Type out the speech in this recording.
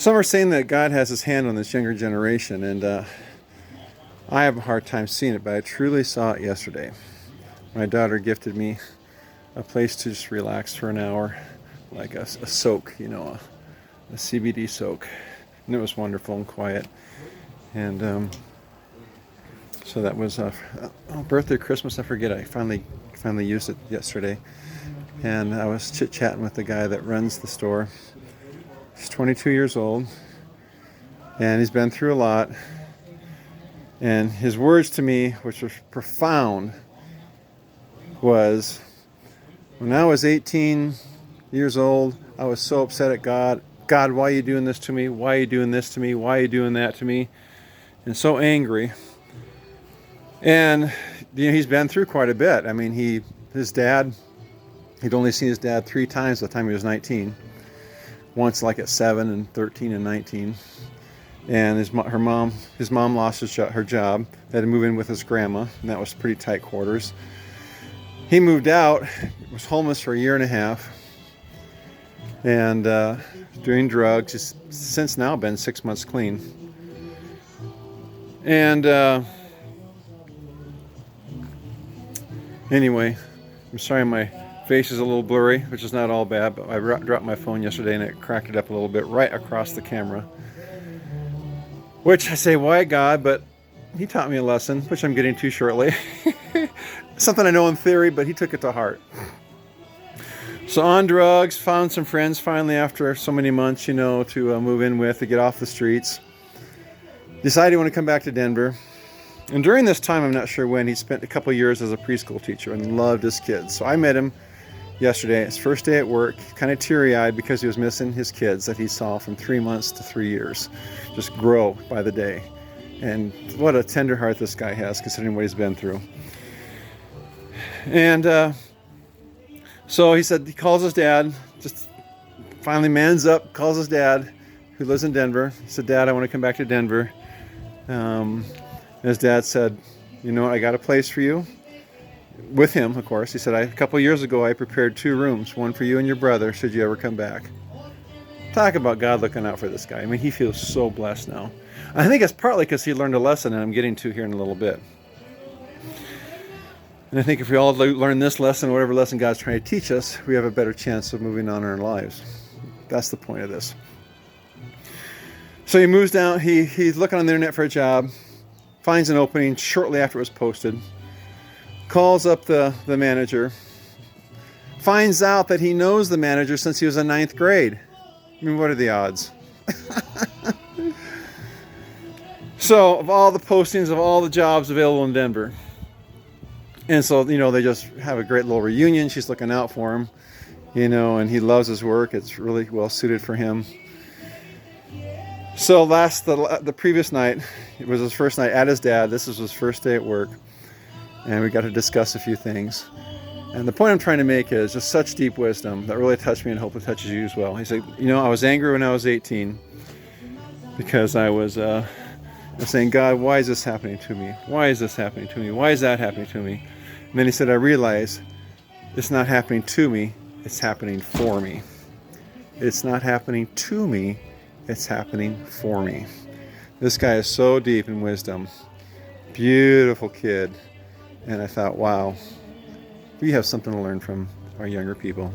Some are saying that God has his hand on this younger generation, and I have a hard time seeing it, but I truly saw it yesterday. My daughter gifted me a place to just relax for an hour, like a soak, a CBD soak. And it was wonderful and quiet. And so that was birthday, Christmas, I forget. I finally used it yesterday. And I was chit-chatting with the guy that runs the store. He's 22 years old, and he's been through a lot. And his words to me, which was profound, was, when I was 18 years old, I was so upset at God. God, why are you doing this to me? Why are you doing this to me? Why are you doing that to me? And so angry. And he's been through quite a bit. I mean, he'd only seen his dad 3 times by the time he was 19. Once like at 7 and 13 and 19. And his mom lost her job. They had to move in with his grandma, and that was pretty tight quarters. He moved out, was homeless for a year and a half, and doing drugs. He's since now been 6 months clean. And anyway, I'm sorry my face is a little blurry, which is not all bad, but I dropped my phone yesterday and it cracked it up a little bit right across the camera. Which I say, why God? But he taught me a lesson, which I'm getting to shortly. Something I know in theory, but he took it to heart. So on drugs, found some friends finally after so many months, to move in with, to get off the streets. Decided he wanted to come back to Denver. And during this time, I'm not sure when, he spent a couple years as a preschool teacher and loved his kids. So I met him yesterday, his first day at work, kind of teary-eyed because he was missing his kids that he saw from 3 months to 3 years just grow by the day. And what a tender heart this guy has, considering what he's been through. And so he said he calls his dad, just finally mans up, calls his dad, who lives in Denver. He said, Dad, I want to come back to Denver. And his dad said, you know what, I got a place for you. With him, of course. He said, a couple of years ago, I prepared 2 rooms, one for you and your brother, should you ever come back. Talk about God looking out for this guy. I mean, he feels so blessed now. I think it's partly because he learned a lesson, and I'm getting to here in a little bit. And I think if we all learn this lesson, whatever lesson God's trying to teach us, we have a better chance of moving on in our lives. That's the point of this. So he moves down. He's looking on the internet for a job, finds an opening shortly after it was posted, calls up the manager, finds out that he knows the manager since he was in 9th grade. I mean, what are the odds? So, of all the postings of all the jobs available in Denver. And so, they just have a great little reunion. She's looking out for him, and he loves his work. It's really well suited for him. So the previous night, it was his first night at his dad. This was his first day at work. And we got to discuss a few things. And the point I'm trying to make is just such deep wisdom that really touched me, and hope it touches you as well. He said, I was angry when I was 18 because I was saying, God, why is this happening to me? Why is this happening to me? Why is that happening to me? And then he said, I realize it's not happening to me, it's happening for me. It's not happening to me, it's happening for me. This guy is so deep in wisdom. Beautiful kid. And I thought, wow, we have something to learn from our younger people.